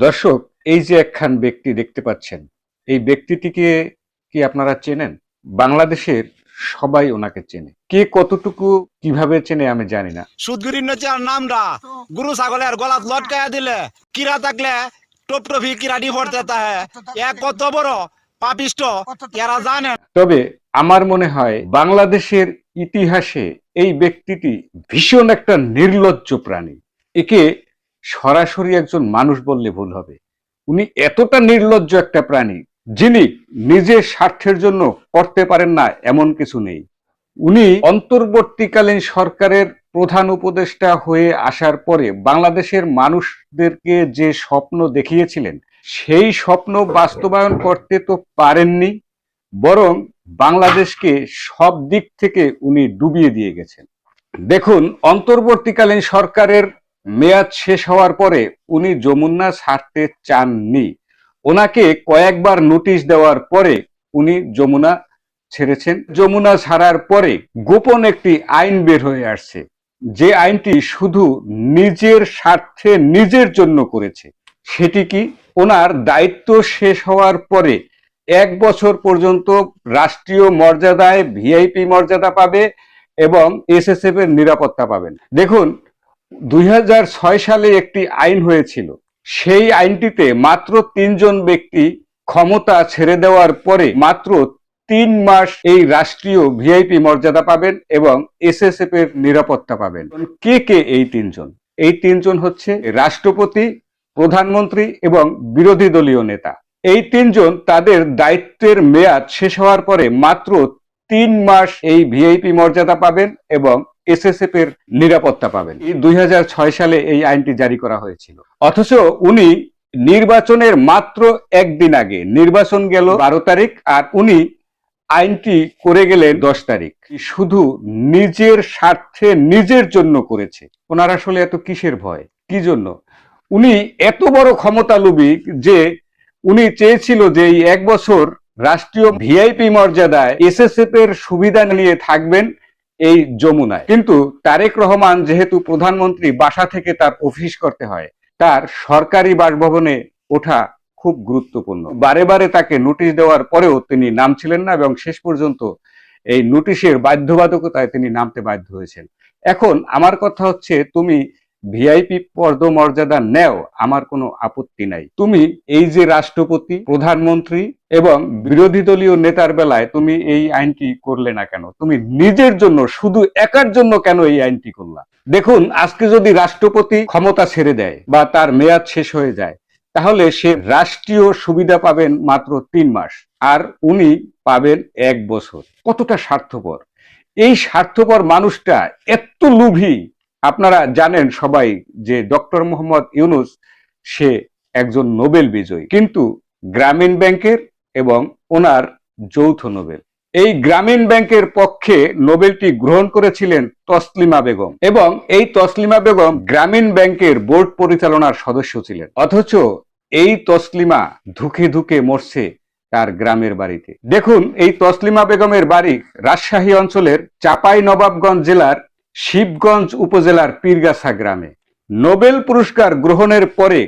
দর্শক, এই যে একখান ব্যক্তি দেখতে পাচ্ছেন, এই ব্যক্তিটিকে কি আপনারা চেনেন? বাংলাদেশের সবাই ওনাকে চেনে। কে কতটুকু কিভাবে চেনে আমি জানি না। সুদগুরির নচার নামটা গুরু ছাগলের গলাত লটকায়া দিলে কিরা থাকলে টপ টপি কিরাডি পড়তে তাহে এক কত বড় পাপিষ্ট এরা জানে। তবে আমার মনে হয় বাংলাদেশের ইতিহাসে এই ব্যক্তিটি ভীষণ একটা নির্লজ্জ প্রাণী। একে সরাসরি একজন মানুষ বললে ভুল হবে। উনি এতটা নির্লজ্জ একটা প্রাণী, যিনি নিজের স্বার্থের জন্য করতে পারেন না এমন কিছু নেই। উনি অন্তর্বর্তীকালীন সরকারের প্রধান উপদেষ্টা হয়ে আসার পরে বাংলাদেশের মানুষদেরকে যে স্বপ্ন দেখিয়েছিলেন, সেই স্বপ্ন বাস্তবায়ন করতে তো পারেননি, বরং বাংলাদেশকে সব দিক থেকে উনি ডুবিয়ে দিয়ে গেছেন। দেখুন, অন্তর্বর্তীকালীন সরকারের মেয়াদ শেষ হওয়ার পরে উনি যমুনা ছাড়তে চাননি। ওনাকে কয়েকবার নোটিশ দেওয়ার পরে উনি যমুনা ছেড়েছেন। যমুনা ছাড়ার পরে গোপন একটি আইন বের হয়ে আসছে, যে আইনটি শুধু নিজের স্বার্থে নিজের জন্য করেছে। সেটি কি? ওনার দায়িত্ব শেষ হওয়ার পরে 1 বছর পর্যন্ত রাষ্ট্রীয় মর্যাদায় ভিআইপি মর্যাদা পাবে এবং এসএসএফ এর নিরাপত্তা পাবেন। দেখুন, 2006 সালে একটি আইন হয়েছিল। সেই আইনটিতে মাত্র 3 জন ব্যক্তি ক্ষমতা ছেড়ে দেওয়ার পরে মাত্র 3 মাস এই রাষ্ট্রীয় ভিআইপি মর্যাদা পাবেন এবং এসএসএফ এর নিরাপত্তা পাবেন। কে কে এই 3 জন? এই 3 জন হচ্ছে রাষ্ট্রপতি, প্রধানমন্ত্রী এবং বিরোধী দলীয় নেতা। এই 3 জন তাদের দায়িত্বের মেয়াদ শেষ হওয়ার পরে মাত্র 3 মাস এই ভিআইপি মর্যাদা পাবেন এবং এসএসএফ এর নিরাপত্তা পাবেন। 2006 সালে এই আইনটি জারি করা হয়েছিল। অথচ উনি নির্বাচনের মাত্র একদিন আগে, নির্বাচন গেল 12 তারিখ, আর উনি আইনটি করে গেলেন 10 তারিখ। শুধু নিজের স্বার্থে নিজের জন্য করেছে। ওনার আসলে এত কিসের ভয়? কি জন্য? উনি এত বড় ক্ষমতালোভী যে উনি চেয়েছিল যে এই 1 বছর রাষ্ট্রীয় ভিআইপি মর্যাদায় এসএসএফ এর সুবিধা নিয়ে থাকবেন এই যমুনায়। কিন্তু তারেক রহমান যেহেতু প্রধানমন্ত্রী, বাসা থেকে তার অফিস করতে হয়, তার সরকারি বাসভবনে ওঠা খুব গুরুত্বপূর্ণ। বারে বারে তাকে নোটিশ দেওয়ার পরেও তিনি নামছিলেন না এবং শেষ পর্যন্ত এই নোটিশের বাধ্যবাধকতায় তিনি নামতে বাধ্য হয়েছেন। এখন আমার কথা হচ্ছে, তুমি ভিআইপি পদমর্যাদা নেও, আমার কোনো আপত্তি নাই। তুমি এই যে রাষ্ট্রপতি, প্রধানমন্ত্রী এবং বিরোধী দলীয় নেতার বেলায় তুমি এই আইনটি করলে না কেন? তুমি নিজের জন্য, শুধু একার জন্য কেন এই আইনটি করলা? দেখুন, আজকে যদি রাষ্ট্রপতি ক্ষমতা ছেড়ে দেয় বা তার মেয়াদ শেষ হয়ে যায়, তাহলে সে রাষ্ট্রীয় সুবিধা পাবেন মাত্র 3 মাস, আর উনি পাবেন 1 বছর। কতটা স্বার্থপর! এই স্বার্থপর মানুষটা এত লোভী। আপনারা জানেন সবাই যে ডক্টর মোহাম্মদ ইউনূস সে একজন নোবেল বিজয়ী, কিন্তু গ্রামীণ ব্যাংকের এবং ওনার যৌথ নোবেল। এই গ্রামীণ ব্যাংকের পক্ষে নোবেলটি গ্রহণ করেছিলেন তসলিমা বেগম, এবং এই তসলিমা বেগম গ্রামীণ ব্যাংকের বোর্ড পরিচালনার সদস্য ছিলেন। অথচ এই তসলিমা ধুকে ধুকে মরছে তার গ্রামের বাড়িতে। দেখুন, এই তসলিমা বেগমের বাড়ি রাজশাহী অঞ্চলের চাঁপাইনবাবগঞ্জ জেলার শিবগঞ্জ উপজেলার পীরগাছা গ্রামে। নোবেল পুরস্কার গ্রহণের পরে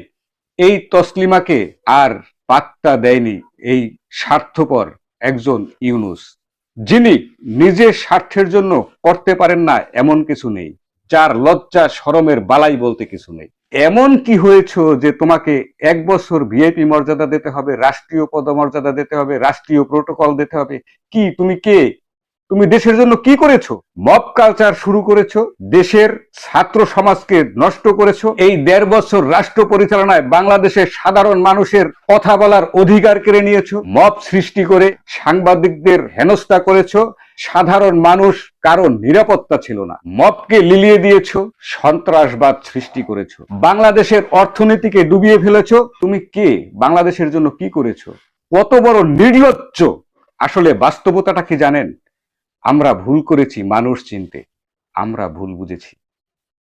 এই তসলিমাকে আর পাত্তা দেয়নি এই স্বার্থপর একজন ইউনূস, যিনি নিজের স্বার্থের জন্য করতে পারেন না এমন কিছু নেই, যার লজ্জা শরমের বালাই বলতে কিছু নেই। এমন কি হয়েছে যে তোমাকে 1 বছর ভিআইপি মর্যাদা দিতে হবে, রাষ্ট্রীয় পদমর্যাদা দিতে হবে, রাষ্ট্রীয় প্রোটোকল দিতে হবে? কি তুমি কে? তুমি দেশের জন্য কি করেছো? মব কালচার শুরু করেছো, দেশের ছাত্র সমাজকে নষ্ট করেছো। এই 1.5 বছর রাষ্ট্র পরিচালনায় বাংলাদেশের সাধারণ মানুষের কথা বলার অধিকার কেড়ে নিয়েছো, মব সৃষ্টি করে সাংবাদিকদের হেনস্থা করেছো। সাধারণ মানুষ কারণ নিরাপত্তা ছিল না, মবকে লিলিয়ে দিয়েছো, সন্ত্রাসবাদ সৃষ্টি করেছো, বাংলাদেশের অর্থনীতিকে ডুবিয়ে ফেলেছো। তুমি কে? বাংলাদেশের জন্য কি করেছো? কত বড় নির্লজ্জ! আসলে বাস্তবতাটা কি জানেন? আমরা ভুল করেছি মানুষ চিনতে, আমরা ভুল বুঝেছি।